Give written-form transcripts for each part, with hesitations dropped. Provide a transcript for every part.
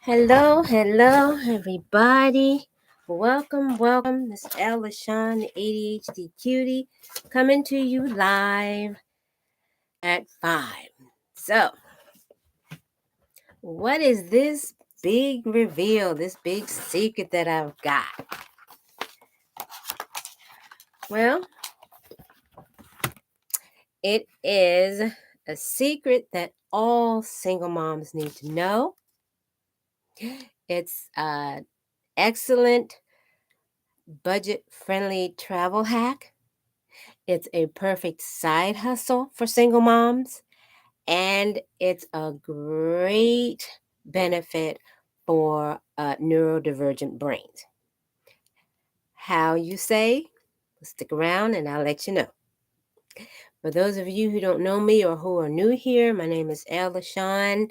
Hello, everybody. Welcome. This is LaShawn, the ADHD cutie, coming to you live at 5. So, what is this big reveal, this big secret that I've got? Well, it is a secret that all single moms need to know. It's an excellent budget-friendly travel hack. It's a perfect side hustle for single moms, and it's a great benefit for neurodivergent brains. How you say? Stick around and I'll let you know. For those of you who don't know me or who are new here, my name is LaShawn,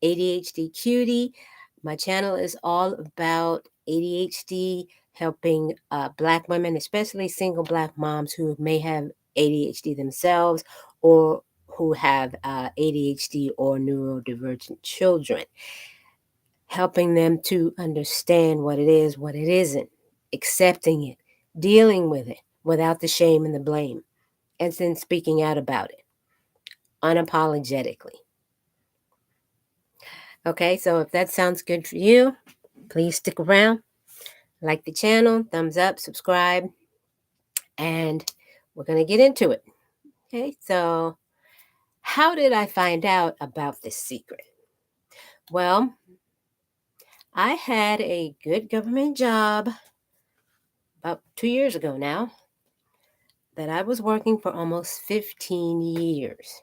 ADHDcutie. My channel is all about ADHD, helping Black women, especially single Black moms who may have ADHD themselves or who have ADHD or neurodivergent children, helping them to understand what it is, what it isn't, accepting it, dealing with it without the shame and the blame, and then speaking out about it unapologetically. Okay, so if that sounds good for you, please stick around, like the channel, thumbs up, subscribe, and we're going to get into it. Okay, so how did I find out about this secret? Well, I had a good government job about 2 years ago now that I was working for almost 15 years.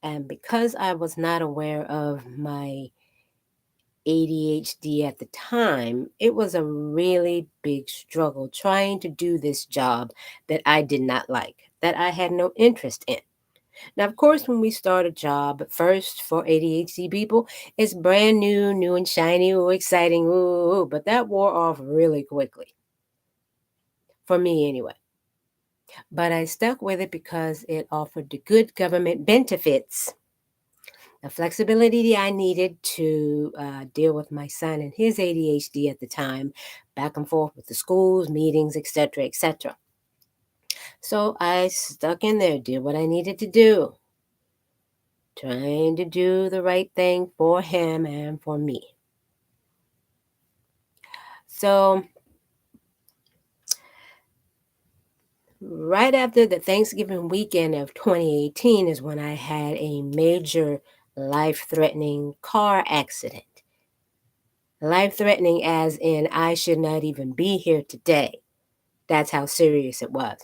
And because I was not aware of my ADHD at the time, it was a really big struggle trying to do this job that I did not like, that I had no interest in. Now, of course, when we start a job, first for ADHD people, it's brand new and shiny, exciting, but that wore off really quickly. For me, anyway. But I stuck with it because it offered the good government benefits, the flexibility I needed to deal with my son and his ADHD at the time, back and forth with the schools, meetings, etc., etc. So I stuck in there, did what I needed to do, trying to do the right thing for him and for me. So right after the Thanksgiving weekend of 2018 is when I had a major life-threatening car accident. Life-threatening as in I should not even be here today. That's how serious it was.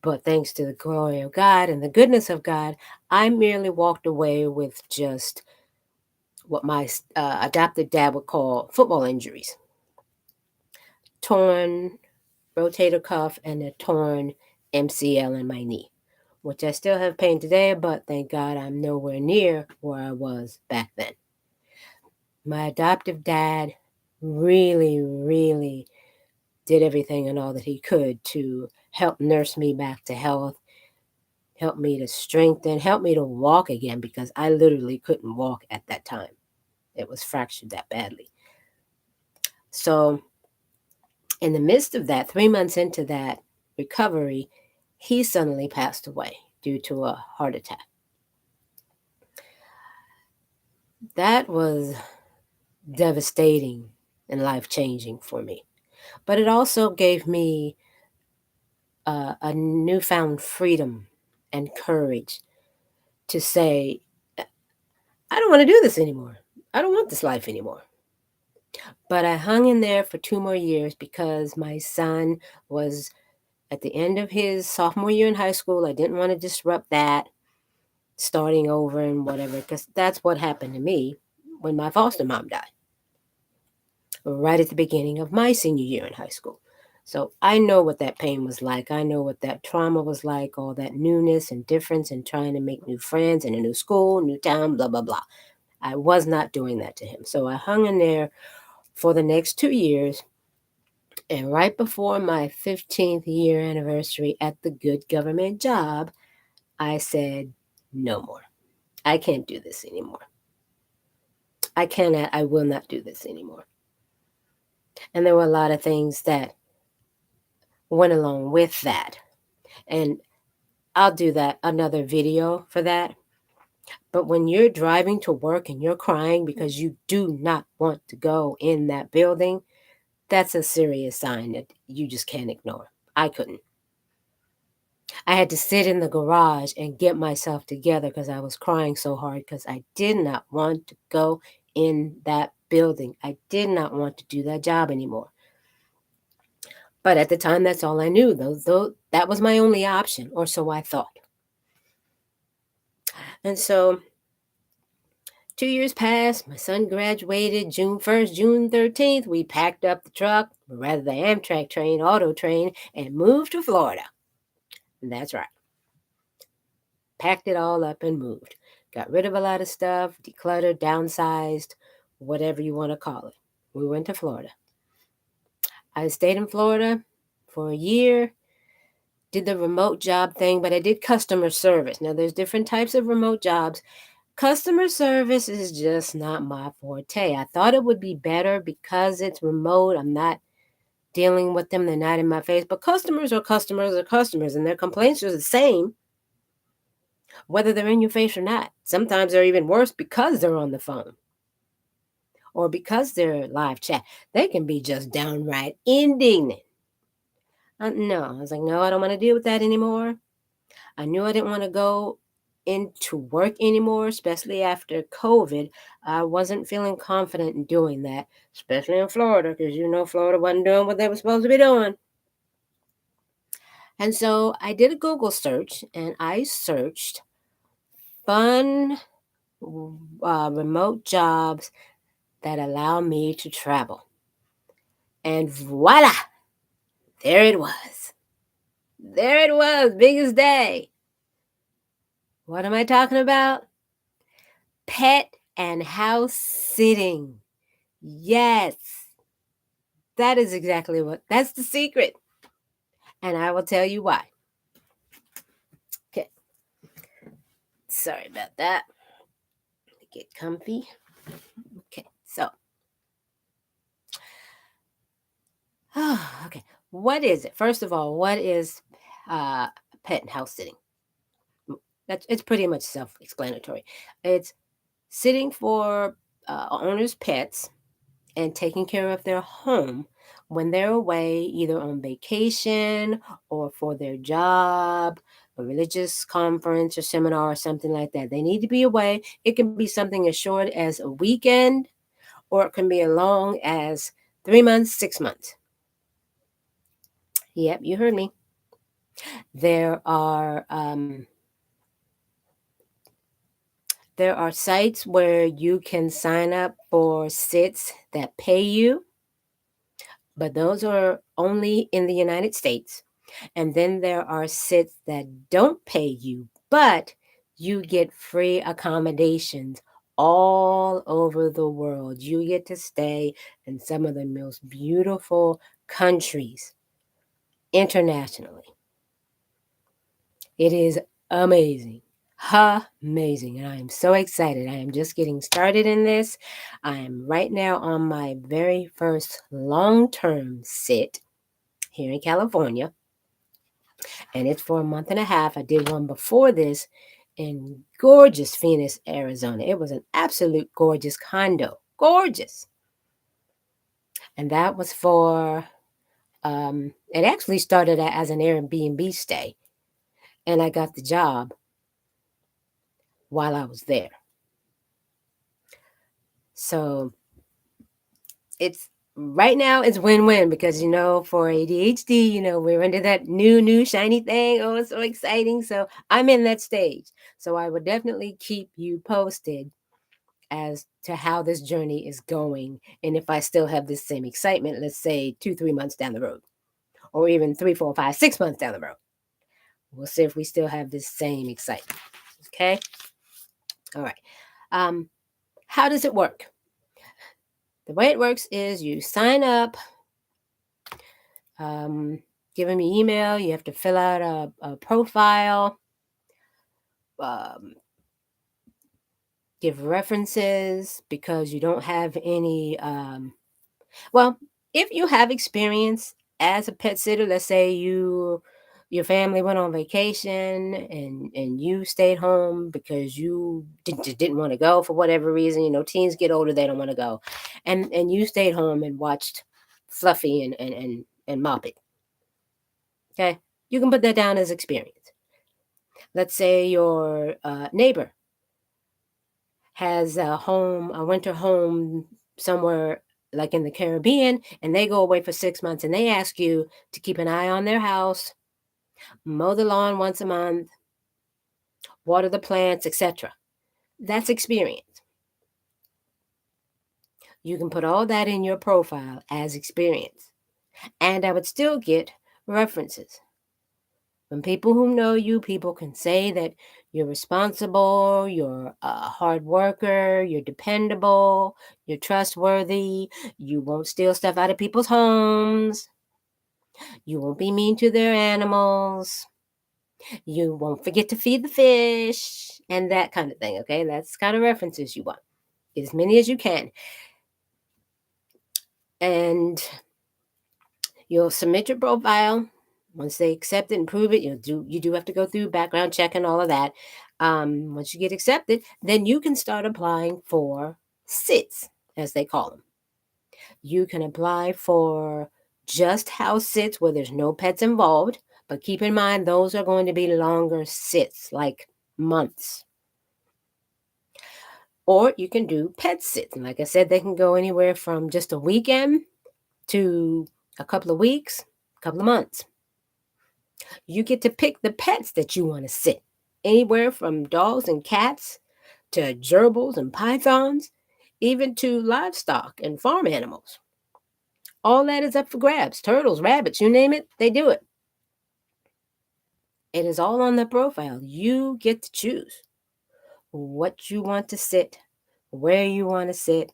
But thanks to the glory of God and the goodness of God, I merely walked away with just what my adopted dad would call football injuries. Torn rotator cuff and a torn MCL in my knee, which I still have pain today, but thank God I'm nowhere near where I was back then. My adoptive dad really did everything and all that he could to help nurse me back to health, help me to strengthen, help me to walk again because I literally couldn't walk at that time. It was fractured that badly. So in the midst of that, 3 months into that recovery, he suddenly passed away due to a heart attack. That was devastating and life-changing for me. But it also gave me a newfound freedom and courage to say, I don't want to do this anymore. I don't want this life anymore. But I hung in there for 2 more years because my son was at the end of his sophomore year in high school. I didn't want to disrupt that, starting over and whatever, because that's what happened to me when my foster mom died, right at the beginning of my senior year in high school. So I know what that pain was like. I know what that trauma was like, all that newness and difference and trying to make new friends in a new school, new town, blah, blah, blah. I was not doing that to him. So I hung in there for the next 2 years. And right before my 15th year anniversary at the good government job, I said, no more. I can't do this anymore. I will not do this anymore. And there were a lot of things that went along with that. And I'll do that another video for that. But when you're driving to work and you're crying because you do not want to go in that building, that's a serious sign that you just can't ignore. I couldn't. I had to sit in the garage and get myself together because I was crying so hard because I did not want to go in that building. I did not want to do that job anymore. But at the time, that's all I knew. That was my only option, or so I thought. And so 2 years passed. My son graduated June 1st, June 13th. We packed up the truck, or rather the Amtrak train, auto train, and moved to Florida. And that's right. Packed it all up and moved. Got rid of a lot of stuff, decluttered, downsized, whatever you want to call it. We went to Florida. I stayed in Florida for a year, did the remote job thing, but I did customer service. Now, there's different types of remote jobs. Customer service is just not my forte. I thought it would be better because it's remote. I'm not dealing with them. They're not in my face. But customers are customers are customers, and their complaints are the same, whether they're in your face or not. Sometimes they're even worse because they're on the phone or because they're live chat. They can be just downright indignant. No, I was like, no, I don't want to deal with that anymore. I knew I didn't want to go into work anymore, especially after COVID. I wasn't feeling confident in doing that, especially in Florida, because Florida wasn't doing what they were supposed to be doing. And so I did a Google search and I searched fun remote jobs that allow me to travel. And voila, there it was. There it was, biggest day. What am I talking about? Pet and house sitting. Yes, that is exactly that's the secret. And I will tell you why. Okay, sorry about that. Get comfy. Okay, so, okay, what is it? First of all, what is pet and house sitting? It's pretty much self-explanatory. It's sitting for owners' pets and taking care of their home when they're away, either on vacation or for their job, a religious conference or seminar or something like that. They need to be away. It can be something as short as a weekend, or it can be as long as 3 months, 6 months. Yep, you heard me. There are sites where you can sign up for sits that pay you, but those are only in the United States. And then there are sits that don't pay you, but you get free accommodations all over the world. You get to stay in some of the most beautiful countries internationally. It is amazing. Amazing. And I am so excited. I am just getting started in this. I am right now on my very first long-term sit here in California. And it's for a month and a half. I did one before this in gorgeous Phoenix, Arizona. It was an absolute gorgeous condo. Gorgeous. And that was for, it actually started as an Airbnb stay. And I got the job while I was there. So it's right now it's win-win because for ADHD, we're into that new shiny thing. Oh, it's so exciting. So I'm in that stage. So I would definitely keep you posted as to how this journey is going, and if I still have this same excitement, let's say 2-3 months down the road, or even 3, 4, 5, 6 months down the road. We'll see if we still have this same excitement. Okay. All right. How does it work? The way it works is you sign up, give them your email. You have to fill out a profile. Um, give references because you don't have any, well, if you have experience as a pet sitter, let's say your family went on vacation and you stayed home because you didn't want to go for whatever reason. Teens get older, they don't want to go. And you stayed home and watched Fluffy and Moppet. Okay? You can put that down as experience. Let's say your neighbor has a winter home somewhere like in the Caribbean, and they go away for 6 months, and they ask you to keep an eye on their house, mow the lawn once a month, water the plants, etc. That's experience. You can put all that in your profile as experience, and I would still get references. From people who know you, people can say that you're responsible, you're a hard worker, you're dependable, you're trustworthy, you won't steal stuff out of people's homes, you won't be mean to their animals, you won't forget to feed the fish, and that kind of thing, okay? That's the kind of references you want. Get as many as you can. And you'll submit your profile. Once they accept it and prove it, you do have to go through background check and all of that. Once you get accepted, then you can start applying for SITs, as they call them. You can apply for just house sits where there's no pets involved, but keep in mind those are going to be longer sits, like months. Or you can do pet sits. And like I said, they can go anywhere from just a weekend to a couple of weeks, a couple of months. You get to pick the pets that you want to sit. Anywhere from dogs and cats to gerbils and pythons, even to livestock and farm animals. All that is up for grabs. Turtles, rabbits, you name it, they do it. It is all on the profile. You get to choose what you want to sit, where you want to sit,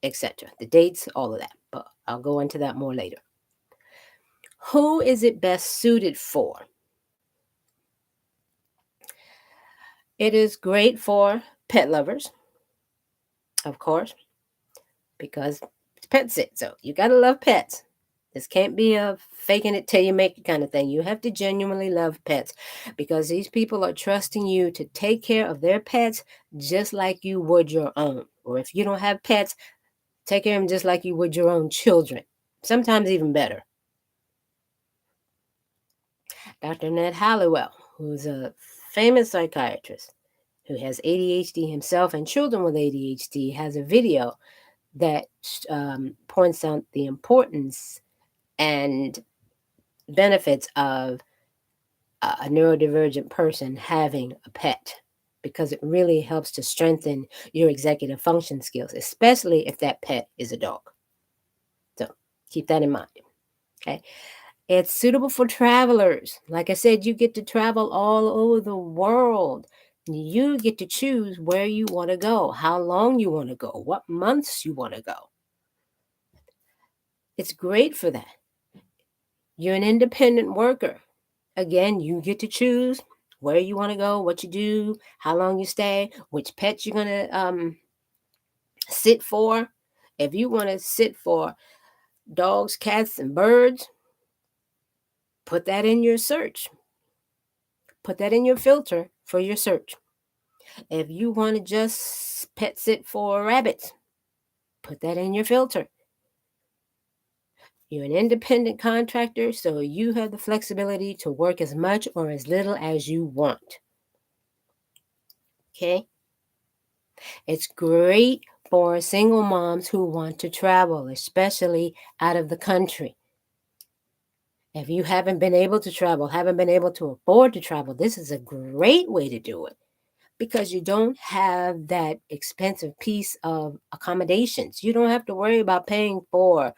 etc. The dates, all of that. But I'll go into that more later. Who is it best suited for? It is great for pet lovers, of course, because it's pet sit. So you got to love pets. This can't be a faking it till you make it kind of thing. You have to genuinely love pets because these people are trusting you to take care of their pets just like you would your own. Or if you don't have pets, take care of them just like you would your own children. Sometimes even better. Dr. Ned Halliwell, who's a famous psychiatrist who has ADHD himself and children with ADHD, has a video that points out the importance and benefits of a neurodivergent person having a pet because it really helps to strengthen your executive function skills, especially if that pet is a dog. So keep that in mind. Okay. It's suitable for travelers. Like I said, you get to travel all over the world. You get to choose where you want to go, how long you want to go, what months you want to go. It's great for that. You're an independent worker. Again, you get to choose where you want to go, what you do, how long you stay, which pets you're going to sit for. If you want to sit for dogs, cats, and birds, put that in your search. Put that in your filter for your search. If you want to just pet sit for rabbits, put that in your filter. You're an independent contractor, so you have the flexibility to work as much or as little as you want. Okay? It's great for single moms who want to travel, especially out of the country. If you haven't been able to travel, haven't been able to afford to travel, this is a great way to do it because you don't have that expensive piece of accommodations. You don't have to worry about paying for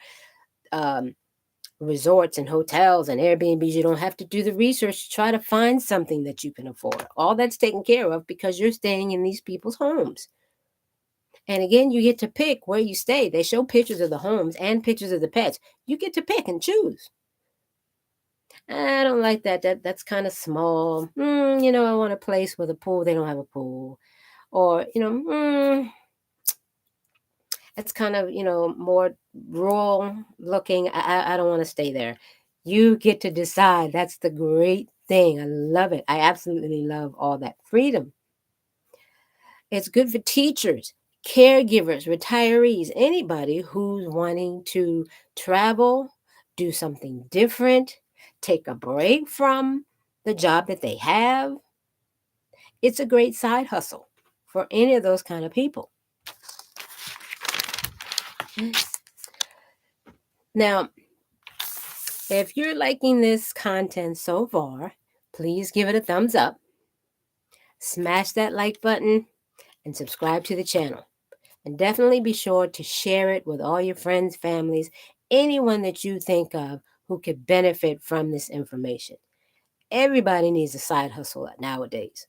resorts and hotels and Airbnbs. You don't have to do the research to try to find something that you can afford. All that's taken care of because you're staying in these people's homes. And again, you get to pick where you stay. They show pictures of the homes and pictures of the pets. You get to pick and choose. I don't like that. That's kind of small. I want a place with a pool. They don't have a pool. or, it's kind of, more rural looking. I don't want to stay there. You get to decide. That's the great thing. I love it. I absolutely love all that freedom. It's good for teachers, caregivers, retirees, anybody who's wanting to travel, do something different, take a break from the job that they have. It's a great side hustle for any of those kind of people. Now, if you're liking this content so far, please give it a thumbs up, smash that like button, and subscribe to the channel. And definitely be sure to share it with all your friends, families, anyone that you think of who could benefit from this information. Everybody needs a side hustle nowadays.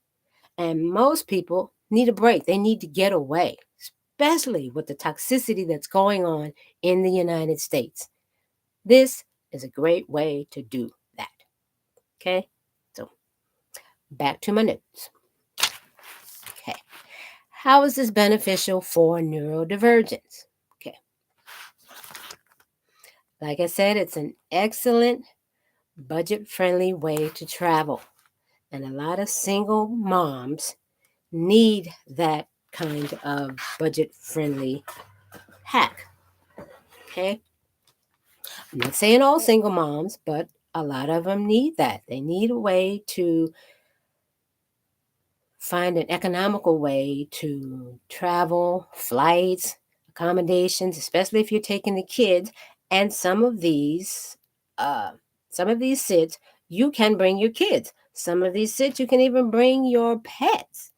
And most people need a break. They need to get away, especially with the toxicity that's going on in the United States. This is a great way to do that. Okay? So, back to my notes. Okay. How is this beneficial for neurodivergence? Okay. Like I said, it's an excellent budget-friendly way to travel. And a lot of single moms need that kind of budget-friendly hack. Okay? I'm not saying all single moms, but a lot of them need that. They need a way to find an economical way to travel, flights, accommodations, especially if you're taking the kids. And some of these sits, you can bring your kids. Some of these sits, you can even bring your pets.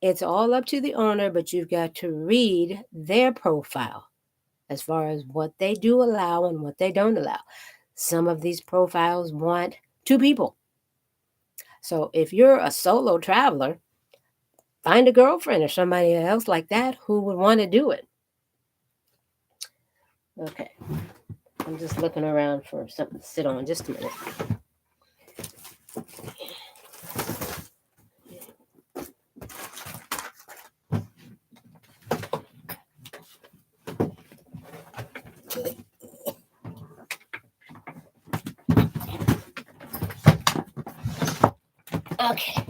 It's all up to the owner, but you've got to read their profile as far as what they do allow and what they don't allow. Some of these profiles want 2 people. So if you're a solo traveler, find a girlfriend or somebody else like that who would want to do it. Okay. I'm just looking around for something to sit on. Just a minute. Okay.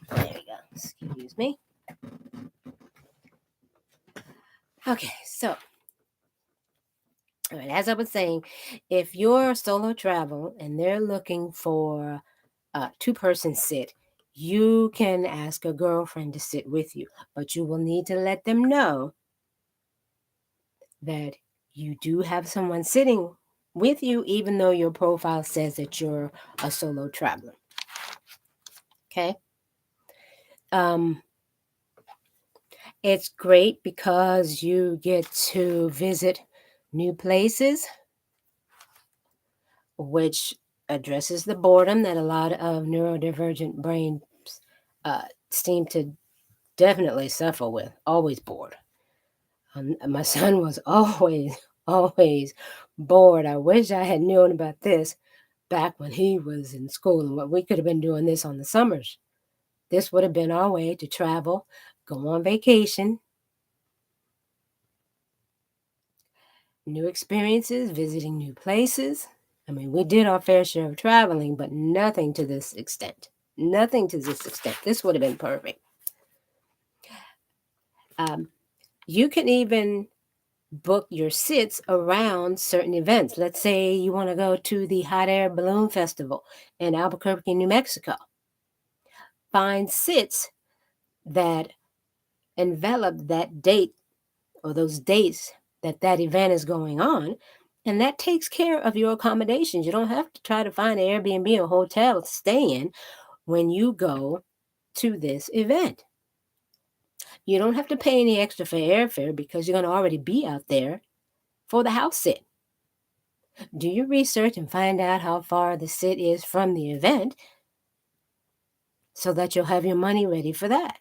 There we go. Excuse me. Okay, so all right, as I was saying, if you're a solo travel and they're looking for a 2-person sit, you can ask a girlfriend to sit with you, but you will need to let them know that you do have someone sitting with you, even though your profile says that you're a solo traveler. Okay. It's great because you get to visit new places, which addresses the boredom that a lot of neurodivergent brains seem to definitely suffer with. Always bored. My son was always bored. I wish I had known about this back when he was in school and what we could have been doing this on the summers. This would have been our way to travel, go on vacation, new experiences, visiting new places. I mean, we did our fair share of traveling, but nothing to this extent. Nothing to this extent. This would have been perfect. You can even book your sits around certain events. Let's say you want to go to the Hot Air Balloon Festival in Albuquerque, New Mexico. Find sits that envelop that date or those dates that event is going on, and that takes care of your accommodations. You don't have to try to find an Airbnb or hotel to stay in when you go to this event. You don't have to pay any extra for airfare because you're going to already be out there for the house sit. Do your research and find out how far the sit is from the event so that you'll have your money ready for that.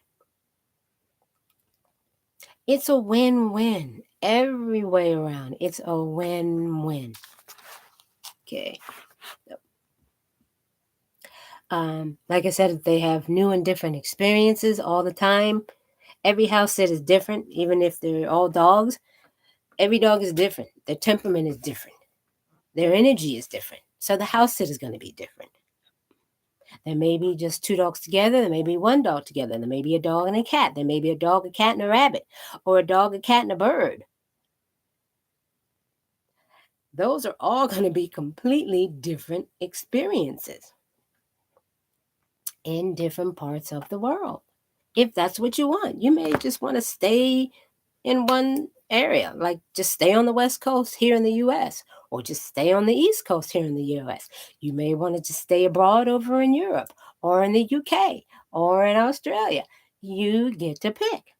It's a win-win every way around. It's a win-win. Okay. Like I said, they have new and different experiences all the time. Every house sit is different, even if they're all dogs. Every dog is different. Their temperament is different. Their energy is different. So the house sit is going to be different. There may be just two dogs together. There may be one dog together. There may be a dog and a cat. There may be a dog, a cat, and a rabbit, or a dog, a cat, and a bird. Those are all going to be completely different experiences in different parts of the world. If that's what you want, you may just want to stay in one area, like just stay on the West Coast here in the US, or just stay on the East Coast here in the US. You may want to just stay abroad over in Europe, or in the UK, or in Australia. You get to pick.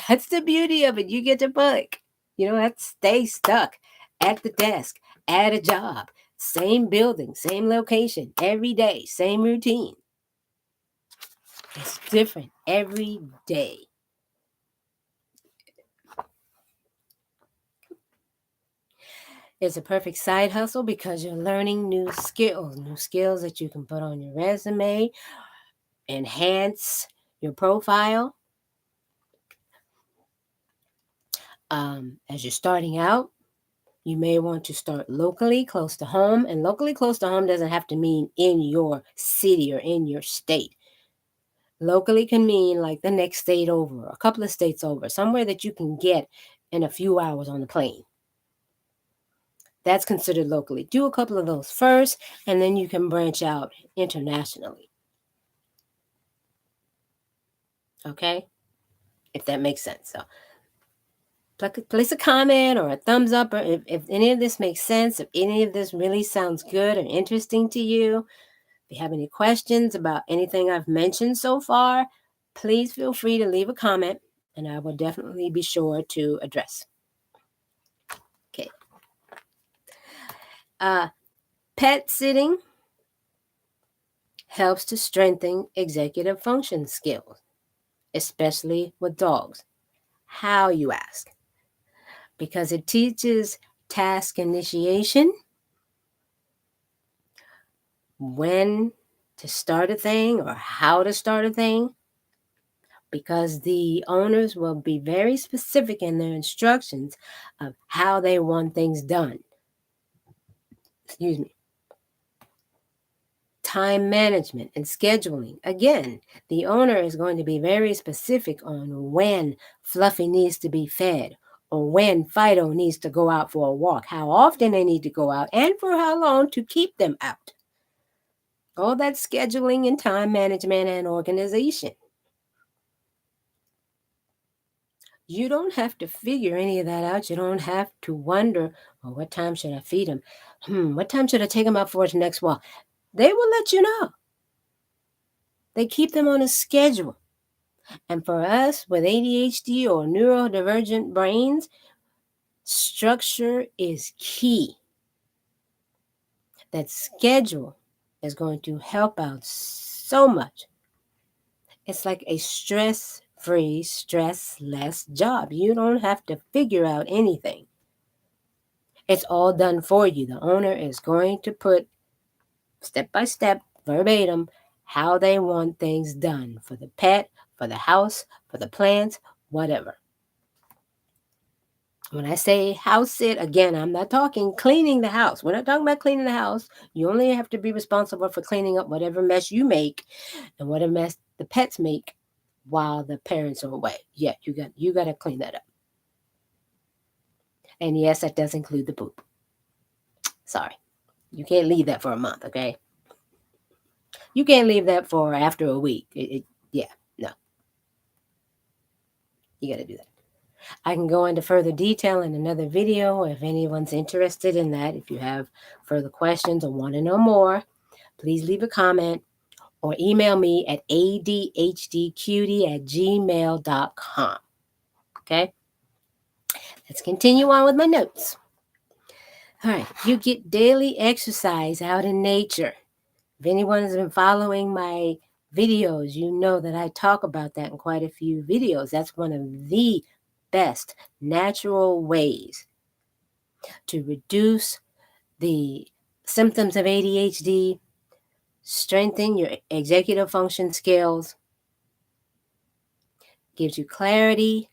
That's the beauty of it. You get to pick. You don't have to stay stuck at the desk, at a job, same building, same location, every day, same routine. It's different every day. It's a perfect side hustle because you're learning new skills that you can put on your resume, enhance your profile. As you're starting out, you may want to start locally close to home. And locally close to home doesn't have to mean in your city or in your state. Locally can mean like the next state over, a couple of states over, somewhere that you can get in a few hours on the plane. That's considered locally. Do a couple of those first, and then you can branch out internationally. Okay? If that makes sense. So place a comment or a thumbs up, or if any of this makes sense, if any of this really sounds good or interesting to you. If you have any questions about anything I've mentioned so far, please feel free to leave a comment, and I will definitely be sure to address. Okay. Pet sitting helps to strengthen executive function skills, especially with dogs. How, you ask? Because it teaches task initiation, when to start a thing or how to start a thing, because the owners will be very specific in their instructions of how they want things done. Excuse me. Time management and scheduling. Again, the owner is going to be very specific on when Fluffy needs to be fed, or when Fido needs to go out for a walk, how often they need to go out, and for how long to keep them out. All that scheduling and time management and organization. You don't have to figure any of that out. You don't have to wonder, well, what time should I feed him? What time should I take him out for his next walk? They will let you know. They keep them on a schedule. And for us with ADHD or neurodivergent brains, structure is key. That schedule is going to help out so much. It's like a stress-free, stress-less job. You don't have to figure out anything. It's all done for you. The owner is going to put step by step, verbatim, how they want things done for the pet, for the house, for the plants, whatever. When I say house sit, again, I'm not talking cleaning the house. We're not talking about cleaning the house. You only have to be responsible for cleaning up whatever mess you make and whatever mess the pets make while the parents are away. Yeah, you got to clean that up. And yes, that does include the poop. Sorry. You can't leave that for a month, okay? You can't leave that for after a week. No. You got to do that. I can go into further detail in another video if anyone's interested in that. If you have further questions or want to know more, please leave a comment or email me at ADHDcutie@gmail.com. Okay? Let's continue on with my notes. All right. You get daily exercise out in nature. If anyone has been following my videos, you know that I talk about that in quite a few videos. That's one of the best natural ways to reduce the symptoms of ADHD, strengthen your executive function skills, gives you clarity,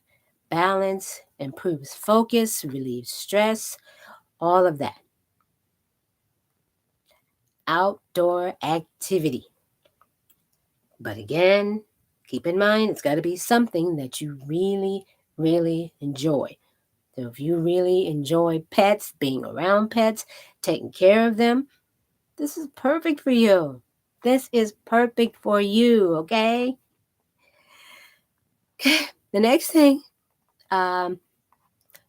balance, improves focus, relieves stress, all of that. Outdoor activity. But again, keep in mind, it's got to be something that you really, really enjoy. So if you really enjoy pets, being around pets, taking care of them, this is perfect for you. This is perfect for you, okay? The next thing,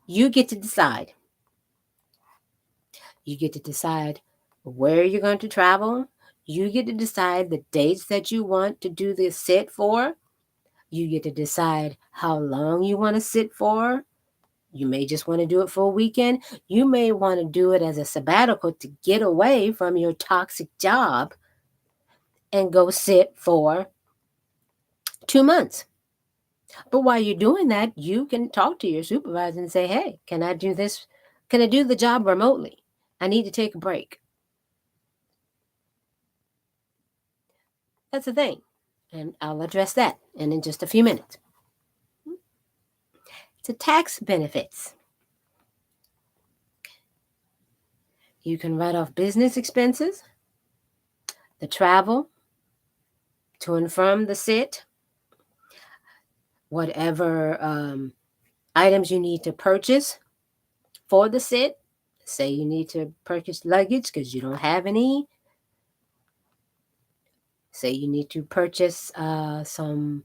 you get to decide. You get to decide where you're going to travel. You get to decide the dates that you want to do the sit for. You get to decide how long you want to sit for. You may just want to do it for a weekend. You may want to do it as a sabbatical to get away from your toxic job and go sit for 2 months. But while you're doing that, you can talk to your supervisor and say, hey, can I do this? Can I do the job remotely? I need to take a break. That's the thing. And I'll address that in just a few minutes. To tax benefits. You can write off business expenses, the travel to and from the sit, whatever items you need to purchase for the sit. Say you need to purchase luggage because you don't have any. Say you need to purchase some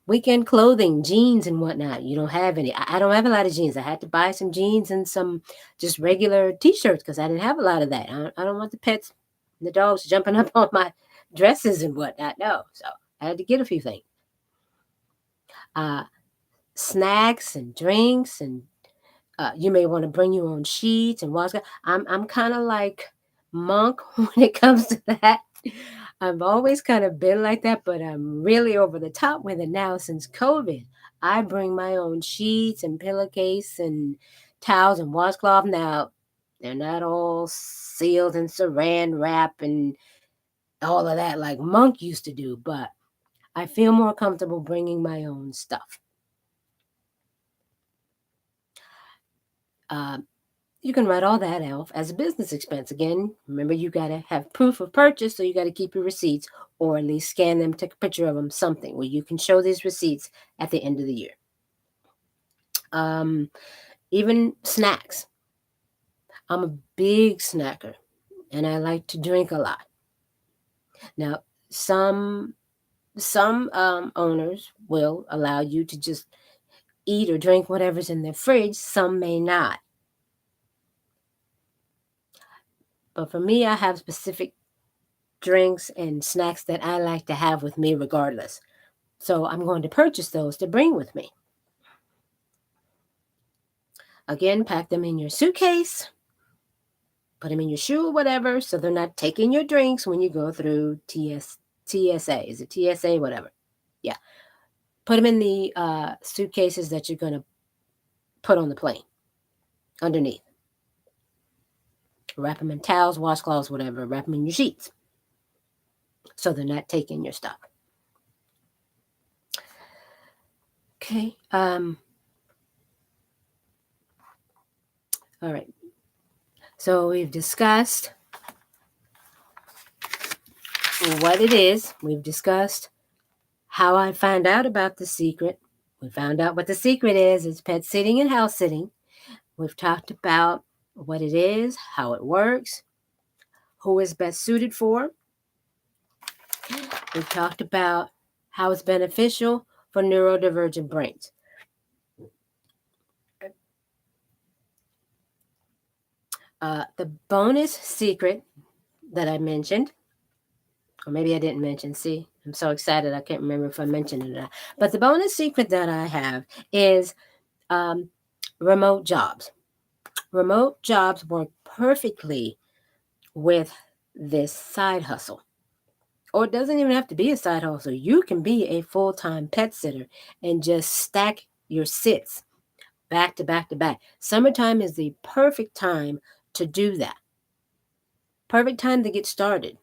weekend clothing, jeans and whatnot. You don't have any. I don't have a lot of jeans. I had to buy some jeans and some just regular t-shirts because I didn't have a lot of that. I don't want the pets and the dogs jumping up on my dresses and whatnot. No. So I had to get a few things. Snacks and drinks, and you may want to bring your own sheets and washcloth. I'm kind of like Monk when it comes to that. I've always kind of been like that, but I'm really over the top with it now since COVID. I bring my own sheets and pillowcase and towels and washcloth. Now, they're not all sealed in saran wrap and all of that like Monk used to do, but I feel more comfortable bringing my own stuff. You can write all that off as a business expense. Again, remember you got to have proof of purchase, so you got to keep your receipts or at least scan them, take a picture of them, something where you can show these receipts at the end of the year. Even snacks. I'm a big snacker and I like to drink a lot. Now, some owners will allow you to just eat or drink whatever's in their fridge. Some may not. But for me, I have specific drinks and snacks that I like to have with me regardless. So I'm going to purchase those to bring with me. Again, pack them in your suitcase, put them in your shoe or whatever, so they're not taking your drinks when you go through TSA. Is it TSA? Whatever. Yeah. Put them in the suitcases that you're going to put on the plane underneath. Wrap them in towels, washcloths, whatever. Wrap them in your sheets so they're not taking your stuff. Okay. All right. So we've discussed what it is. We've discussed how I found out about the secret. We found out what the secret is. It's pet sitting and house sitting. We've talked about what it is, how it works, who is best suited for. We've talked about how it's beneficial for neurodivergent brains. The bonus secret that I mentioned, or maybe I didn't mention, see, I'm so excited I can't remember if I mentioned it or not. But the bonus secret that I have is remote jobs. Remote jobs work perfectly with this side hustle. Or it doesn't even have to be a side hustle. You can be a full-time pet sitter and just stack your sits back to back to back. Summertime is the perfect time to do that. Perfect time to get started.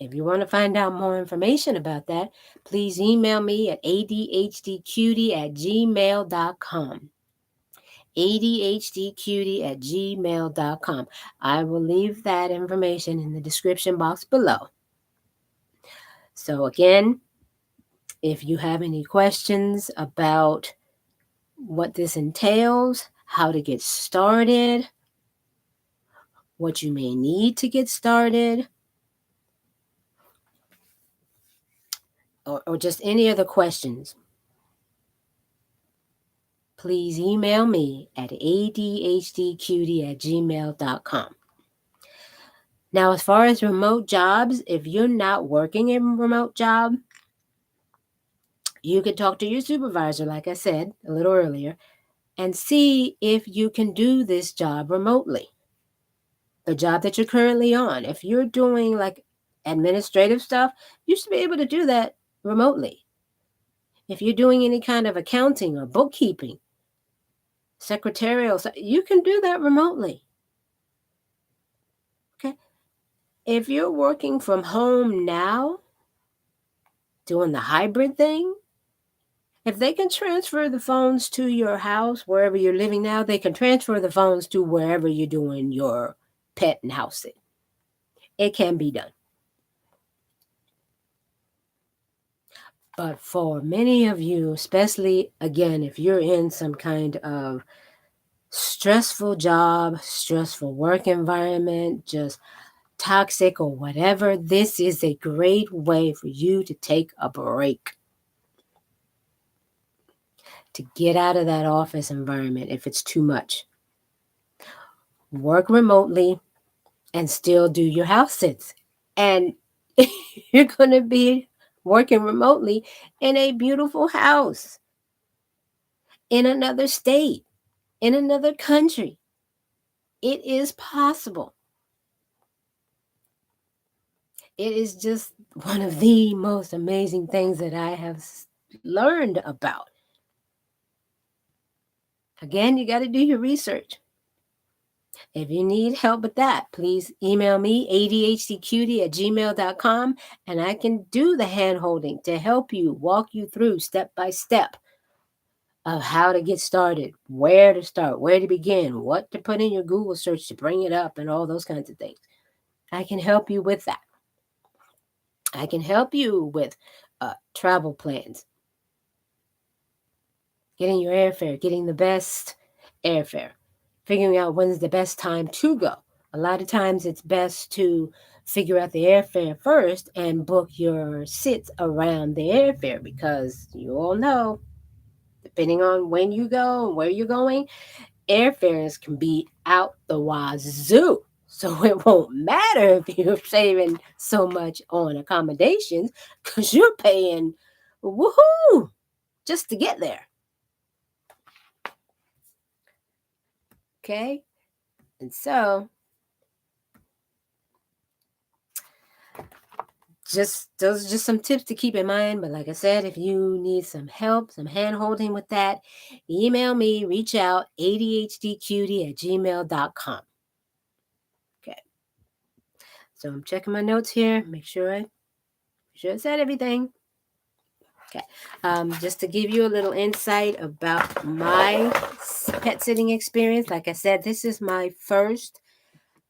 If you want to find out more information about that, please email me at adhdcutie@gmail.com. adhdcutie@gmail.com. I will leave that information in the description box below. So again, if you have any questions about what this entails, how to get started, what you may need to get started, or just any other questions, please email me at adhdcutie@gmail.com. Now, as far as remote jobs, if you're not working a remote job, you could talk to your supervisor, like I said a little earlier, and see if you can do this job remotely. The job that you're currently on. If you're doing like administrative stuff, you should be able to do that remotely. If you're doing any kind of accounting or bookkeeping, secretarial stuff, you can do that remotely. Okay. If you're working from home now, doing the hybrid thing, if they can transfer the phones to your house, wherever you're living now, they can transfer the phones to wherever you're doing your pet and house sit. It can be done. But for many of you, especially again, if you're in some kind of stressful job, stressful work environment, just toxic or whatever, this is a great way for you to take a break. To get out of that office environment if it's too much. Work remotely and still do your house sits. And you're going to be working remotely in a beautiful house, in another state, in another country. It is possible. It is just one of the most amazing things that I have learned about. Again, you got to do your research. If you need help with that, please email me, ADHDcutie@gmail.com, and I can do the hand holding to help you, walk you through step by step of how to get started, where to start, where to begin, what to put in your Google search to bring it up, and all those kinds of things. I can help you with that. I can help you with travel plans, getting your airfare, getting the best airfare, figuring out when's the best time to go. A lot of times it's best to figure out the airfare first and book your sits around the airfare, because you all know, depending on when you go and where you're going, airfares can be out the wazoo. So it won't matter if you're saving so much on accommodations, because you're paying woohoo just to get there. Okay? And so those are just some tips to keep in mind. But like I said, if you need some help, some hand holding with that, email me, reach out, ADHDcutie@gmail.com. Okay. So I'm checking my notes here, make sure I said everything. Okay. Just to give you a little insight about my pet sitting experience, like I said, this is my first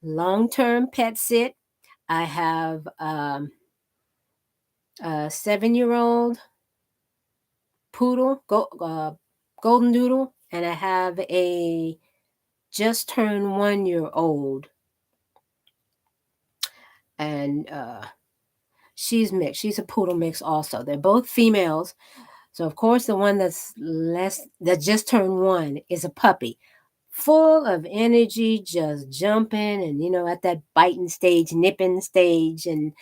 long-term pet sit. I have a 7-year-old poodle, golden doodle, and I have a just turned 1-year-old, and she's mixed. She's a poodle mix also. They're both females. So of course the one that just turned 1 is a puppy, full of energy, just jumping and at that biting stage, nipping stage. And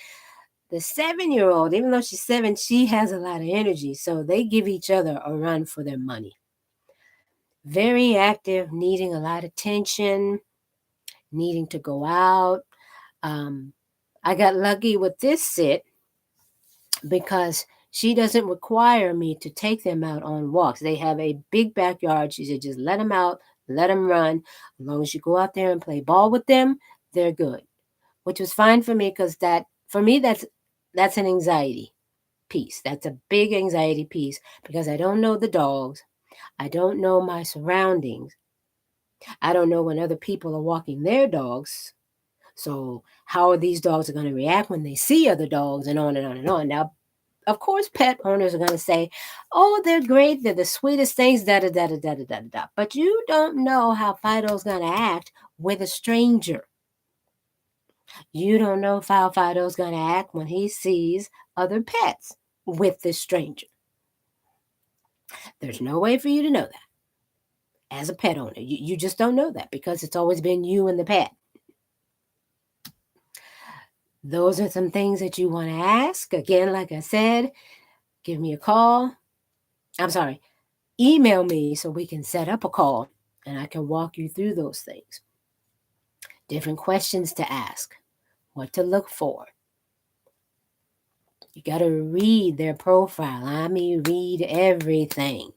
the 7-year-old, even though she's 7, she has a lot of energy. So they give each other a run for their money. Very active, needing a lot of attention, needing to go out. I got lucky with this sit because she doesn't require me to take them out on walks. They have a big backyard. She said, just let them out, let them run. As long as you go out there and play ball with them, they're good. Which was fine for me, because for me, that's That's an anxiety piece. That's a big anxiety piece because I don't know the dogs. I don't know my surroundings. I don't know when other people are walking their dogs. So how are these dogs going to react when they see other dogs, and on and on and on. Now, of course, pet owners are going to say, "Oh, they're great. They're the sweetest things." Da da da da da da da da. But you don't know how Fido's going to act with a stranger. You don't know how Fido's going to act when he sees other pets with this stranger. There's no way for you to know that as a pet owner. You just don't know that because it's always been you and the pet. Those are some things that you want to ask. Again, like I said, give me a call. I'm sorry, email me so we can set up a call and I can walk you through those things. Different questions to ask, what to look for. You got to read their profile. I mean, read everything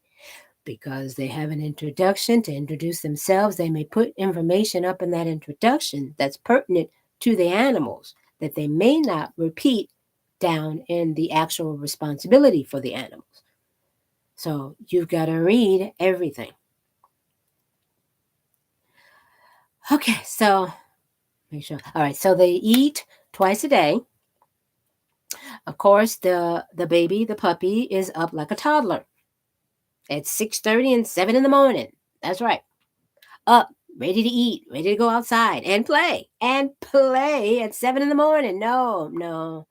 because they have an introduction to introduce themselves. They may put information up in that introduction that's pertinent to the animals that they may not repeat down in the actual responsibility for the animals. So you've got to read everything. Okay, so make sure. All right, so they eat twice a day. Of course, the baby, the puppy, is up like a toddler at 6:30 and 7 in the morning. That's right. Up, ready to eat, ready to go outside and play at 7 in the morning. No, no,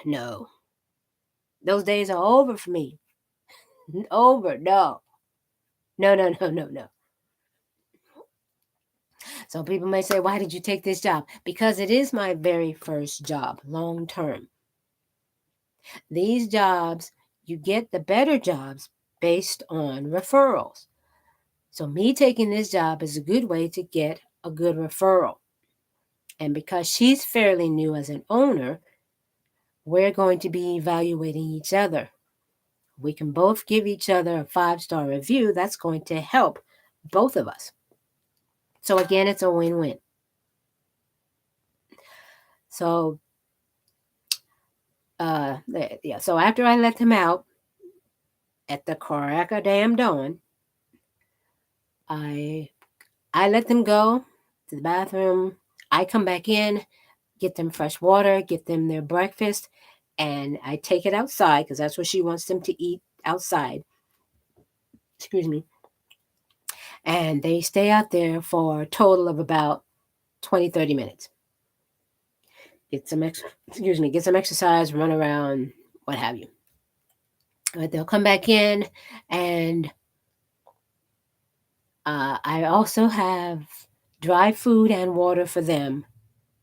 no. Those days are over for me. Over. No. No, no, no, no, no. So people may say, why did you take this job? Because it is my very first job, long term. These jobs, you get the better jobs based on referrals. So me taking this job is a good way to get a good referral. And because she's fairly new as an owner, we're going to be evaluating each other. We can both give each other a 5-star review. That's going to help both of us. So again, it's a win-win. So, so after I let them out at the crack of damn dawn, I let them go to the bathroom. I come back in, get them fresh water, get them their breakfast, and I take it outside because that's what she wants them to eat outside. Excuse me. And they stay out there for a total of about 20, 30 minutes. Get some exercise, run around, what have you. But they'll come back in, and I also have dry food and water for them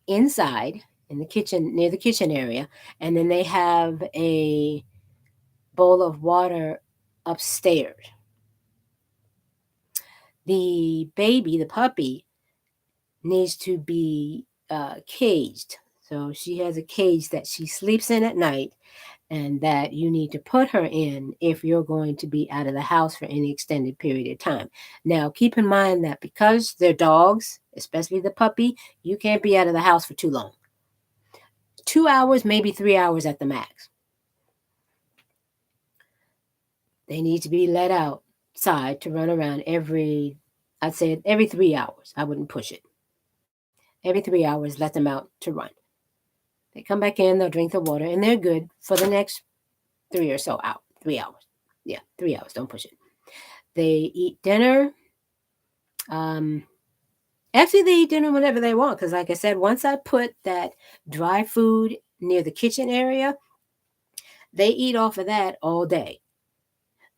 inside in the kitchen, near the kitchen area. And then they have a bowl of water upstairs. The baby, the puppy, needs to be caged. So she has a cage that she sleeps in at night and that you need to put her in if you're going to be out of the house for any extended period of time. Now, keep in mind that because they're dogs, especially the puppy, you can't be out of the house for too long. 2 hours, maybe 3 hours at the max. They need to be let outside to run around I'd say every 3 hours. I wouldn't push it. Every 3 hours, let them out to run. They come back in, they'll drink the water, and they're good for the next 3 or so hours. 3 hours. Yeah, 3 hours. Don't push it. They eat dinner. Actually, they eat dinner whenever they want because, like I said, once I put that dry food near the kitchen area, they eat off of that all day.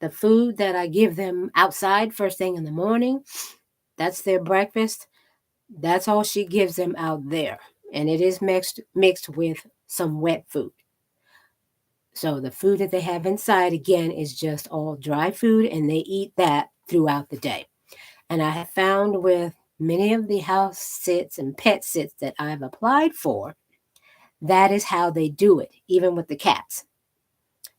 The food that I give them outside first thing in the morning, that's their breakfast. That's all she gives them out there. And it is mixed with some wet food. So the food that they have inside, again, is just all dry food, and they eat that throughout the day. And I have found with many of the house sits and pet sits that I've applied for, that is how they do it, even with the cats.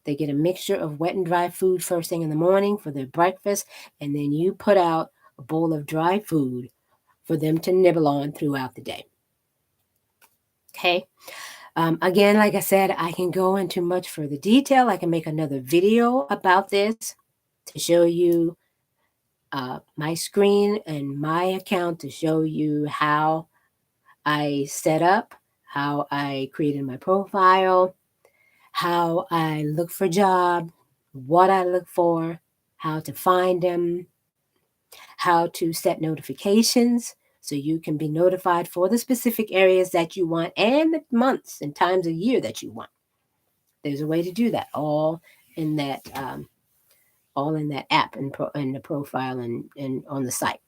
They get a mixture of wet and dry food first thing in the morning for their breakfast, and then you put out a bowl of dry food for them to nibble on throughout the day. Okay? Again, like I said, I can go into much further detail. I can make another video about this to show you my screen and my account, to show you how I set up, how I created my profile, how I look for job, what I look for, how to find them, how to set notifications so you can be notified for the specific areas that you want and the months and times of year that you want. There's a way to do that, in that all in that app and the profile and on the site.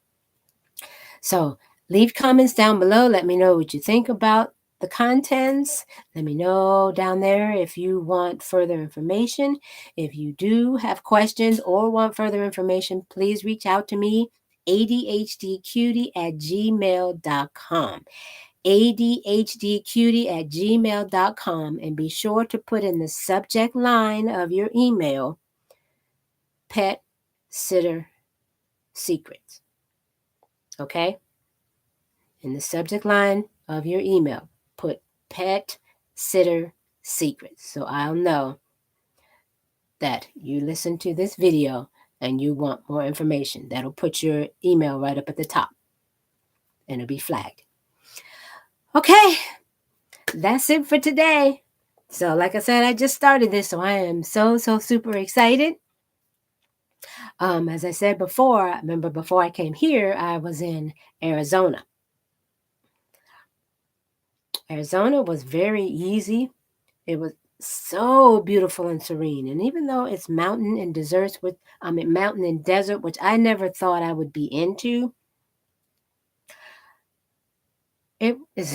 So leave comments down below. Let me know what you think about the contents. Let me know down there if you want further information. If you do have questions or want further information, please reach out to me, ADHDcutie@gmail.com. ADHDcutie@gmail.com, and be sure to put in the subject line of your email, Pet Sitter Secrets. Okay? In the subject line of your email, put Pet Sitter Secrets, so I'll know that you listen to this video and you want more information. That'll put your email right up at the top and it'll be flagged. Okay, that's it for today. So like I said, I just started this, so I am so super excited. As I said before, I remember before I came here, I was in Arizona. Arizona was very easy. It was so beautiful and serene. And even though it's mountain and deserts, mountain and desert, which I never thought I would be into, it's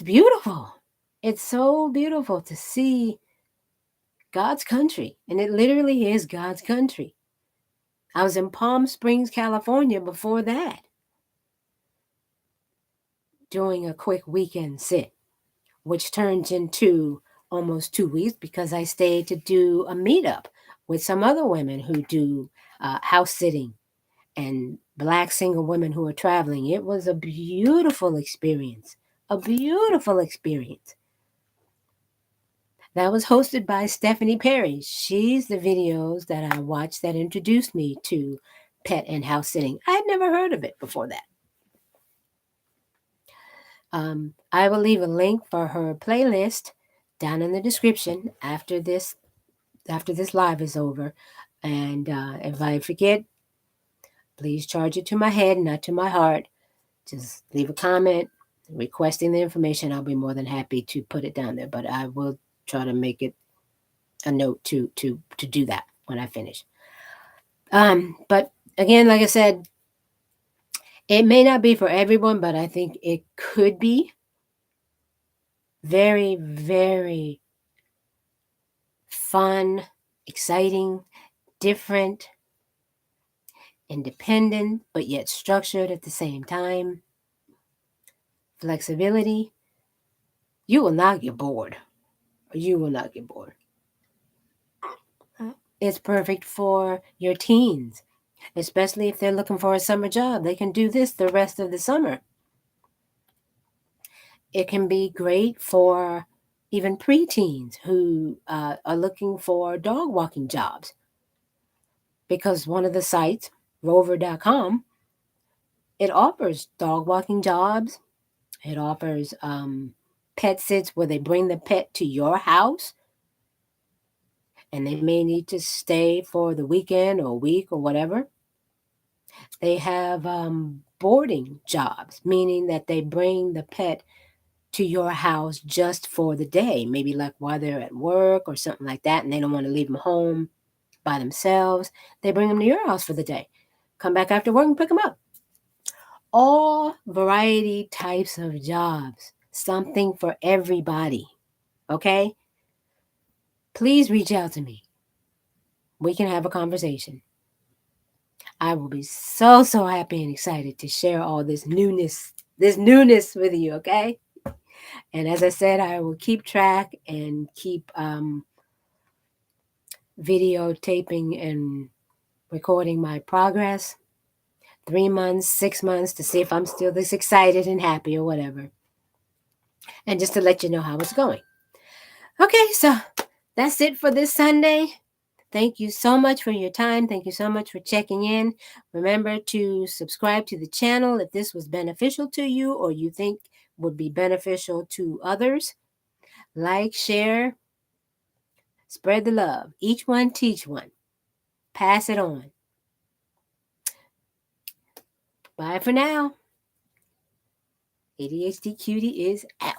beautiful. It's so beautiful to see God's country, and it literally is God's country. I was in Palm Springs, California before that, doing a quick weekend sit, which turned into almost 2 weeks because I stayed to do a meetup with some other women who do house sitting and Black single women who are traveling. It was a beautiful experience, a beautiful experience. That was hosted by Stephanie Perry. She's the videos that I watched that introduced me to pet and house sitting. I'd never heard of it before that. I will leave a link for her playlist down in the description after this live is over. And if I forget, please charge it to my head, not to my heart. Just leave a comment requesting the information. I'll be more than happy to put it down there. But I will try to make it a note to do that when I finish. But again, like I said, it may not be for everyone, but I think it could be very, very fun, exciting, different, independent, but yet structured at the same time. Flexibility. You will not get bored. You will not get bored. It's perfect for your teens, especially if they're looking for a summer job. They can do this the rest of the summer. It can be great for even preteens who are looking for dog walking jobs, because one of the sites, rover.com, it offers dog walking jobs. It offers pet sits where they bring the pet to your house, and they may need to stay for the weekend or a week or whatever. They have boarding jobs, meaning that they bring the pet to your house just for the day, maybe like while they're at work or something like that, and they don't want to leave them home by themselves. They bring them to your house for the day, come back after work and pick them up. All variety types of jobs, something for everybody. Okay? Please reach out to me. We can have a conversation. I will be so happy and excited to share all this newness with you, okay? And as I said, I will keep track and keep videotaping and recording my progress. 3 months, 6 months, to see if I'm still this excited and happy or whatever. and just to let you know how it's going. Okay, so that's it for this Sunday. Thank you so much for your time. Thank you so much for checking in. Remember to subscribe to the channel if this was beneficial to you or you think would be beneficial to others. Like, share, spread the love. Each one teach one. Pass it on. Bye for now. ADHD Cutie is out.